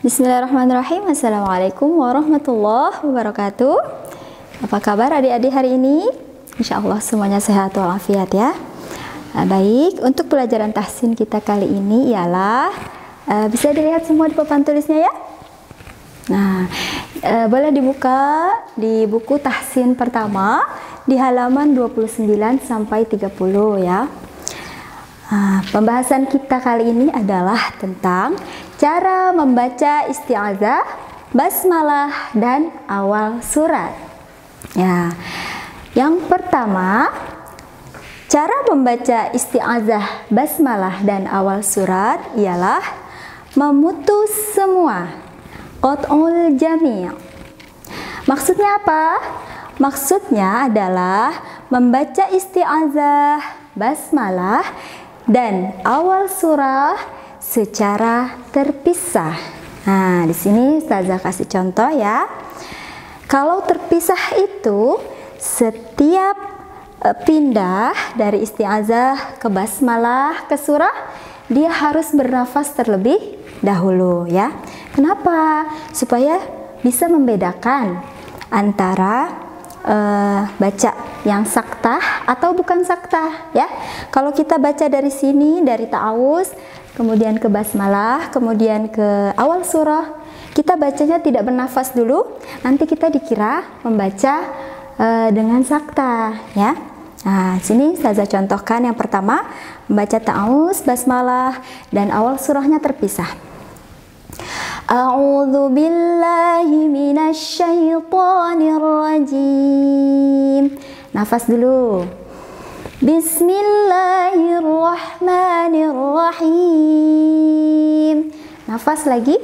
Bismillahirrahmanirrahim. Assalamualaikum warahmatullahi wabarakatuh. Apa kabar adik-adik hari ini? Insya Allah semuanya sehat walafiat ya. Baik, untuk pelajaran tahsin kita kali ini ialah bisa dilihat semua di papan tulisnya ya. Nah, boleh dibuka di buku tahsin pertama di halaman 29 sampai 30 ya. Pembahasan kita kali ini adalah tentang cara membaca isti'adzah, basmalah, dan awal surat. Ya, yang pertama, cara membaca isti'adzah, basmalah, dan awal surat ialah memutus semua. Qat'ul jami'. Maksudnya apa? Maksudnya adalah membaca isti'adzah, basmalah, dan awal surah secara terpisah. Nah, di sini Ustazah kasih contoh ya. Kalau terpisah itu setiap pindah dari isti'adzah ke basmalah ke surah, dia harus bernafas terlebih dahulu ya. Kenapa? Supaya bisa membedakan antara baca yang saktah atau bukan saktah ya. Kalau kita baca dari sini, dari ta'awuz, kemudian ke basmalah, kemudian ke awal surah, kita bacanya tidak bernafas dulu, nanti kita dikira membaca dengan saktah ya. Nah, sini saya contohkan yang pertama, membaca ta'awuz, basmalah, dan awal surahnya terpisah. A'udzu billahi minasyaitonir rajim. Nafas dulu. Bismillahirrahmanirrahim. Nafas lagi.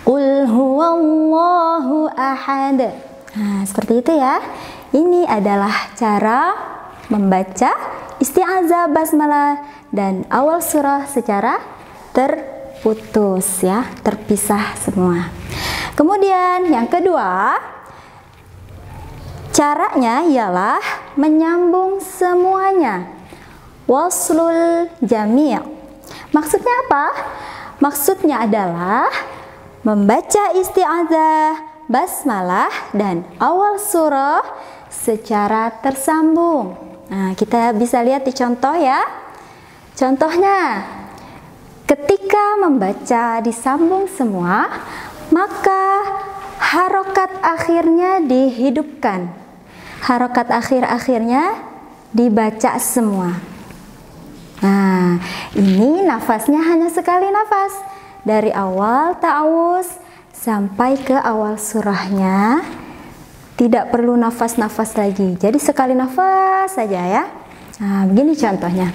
Qul huwallahu ahad. Nah, seperti itu ya. Ini adalah cara membaca isti'adzah, basmalah, dan awal surah secara terputus ya, terpisah semua. Kemudian yang kedua, caranya ialah menyambung semuanya. Waslul jami'. Maksudnya apa? Maksudnya adalah membaca isti'adzah, basmalah, dan awal surah secara tersambung. Nah, kita bisa lihat di contoh ya. Contohnya, ketika membaca disambung semua, maka harokat akhirnya dihidupkan. Harokat akhir-akhirnya dibaca semua. Nah, ini nafasnya hanya sekali nafas. Dari awal ta'awuz sampai ke awal surahnya. Tidak perlu nafas-nafas lagi. Jadi sekali nafas saja ya. Nah, begini contohnya.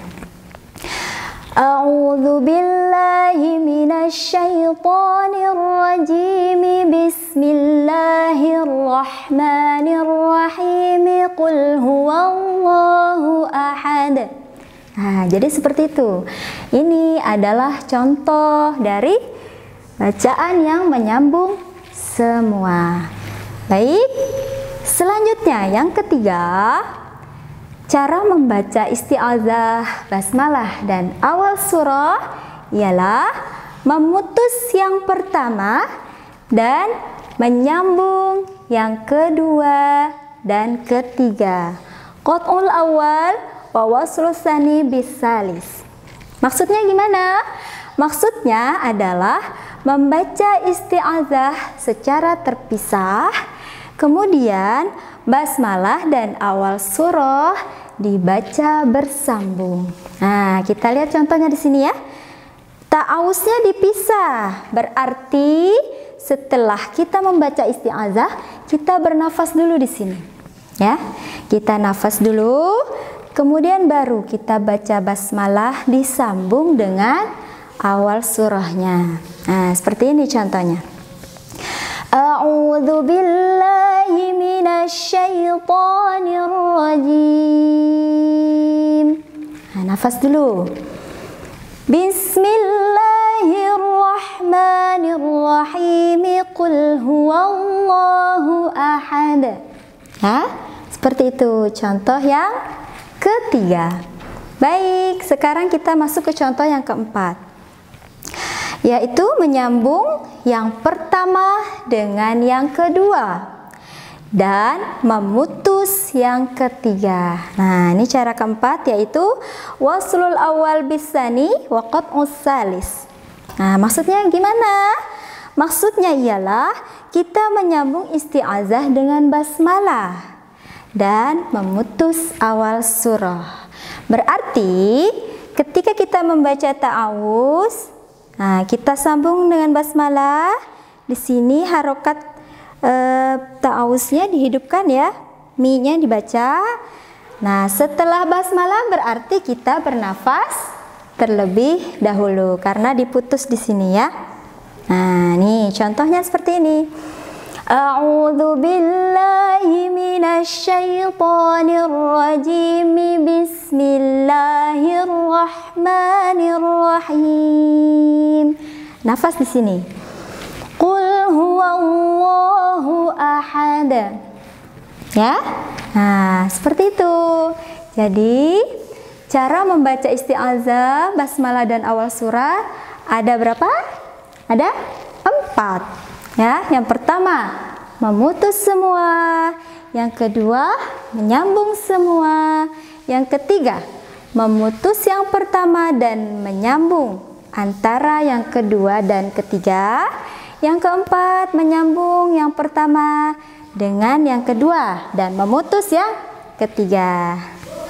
A'udzu billahi minasyaitonir rajim. Bismillahirrahmanirrahim. Qul huwallahu ahad. Nah, jadi seperti itu. Ini adalah contoh dari bacaan yang menyambung semua. Baik. Selanjutnya yang ketiga, cara membaca isti'adzah, basmalah, dan awal surah ialah memutus yang pertama dan menyambung yang kedua dan ketiga. Qat'ul awal wa waslus tsani bisalis. Maksudnya gimana? Maksudnya adalah membaca isti'adzah secara terpisah, kemudian basmalah dan awal surah dibaca bersambung. Nah, kita lihat contohnya di sini ya. Ta'awuznya dipisah, berarti setelah kita membaca isti'adzah, kita bernafas dulu di sini. Ya, kita nafas dulu, kemudian baru kita baca basmalah disambung dengan awal surahnya. Nah, seperti ini contohnya. A'udzu billahi minasyaitonir rajim. Nah, nafas dulu. Bismillahirrahmanirrahim. Qul huwallahu ahad. Ya, seperti itu contoh yang ketiga. Baik, sekarang kita masuk ke contoh yang keempat. yaitu menyambung yang pertama dengan yang kedua dan memutus yang ketiga. Nah, ini cara keempat, yaitu waslul awal bisani wa qat'us salis. Nah, maksudnya gimana? Maksudnya ialah kita menyambung isti'azah dengan basmalah dan memutus awal surah. Berarti ketika kita membaca ta'awuz, nah, kita sambung dengan basmalah. Di sini harokat ta'awuznya dihidupkan ya, mi-nya dibaca. Nah, setelah basmalah berarti kita bernafas terlebih dahulu karena diputus di sini ya. Nah, nih contohnya seperti ini. A'udzu billahi minasyaitonir rajim. Bismillahirrahmanirrahim. Nafas di sini. Qul huwallahu ahad. Ya? Nah, seperti itu. Jadi, cara membaca isti'azah, basmalah dan awal surah ada berapa? Ada 4. Ya, yang pertama memutus semua, yang kedua menyambung semua, yang ketiga memutus yang pertama dan menyambung antara yang kedua dan ketiga, yang keempat menyambung yang pertama dengan yang kedua dan memutus yang ketiga.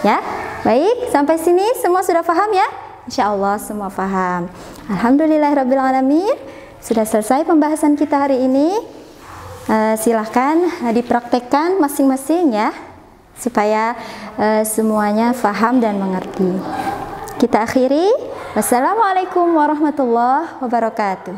Ya, baik, sampai sini semua sudah paham ya? Insya Allah semua paham. Alhamdulillahirabbil alamin. Sudah selesai pembahasan kita hari ini. Silahkan dipraktekkan masing-masing ya, supaya semuanya paham dan mengerti. Kita akhiri. Wassalamualaikum warahmatullahi wabarakatuh.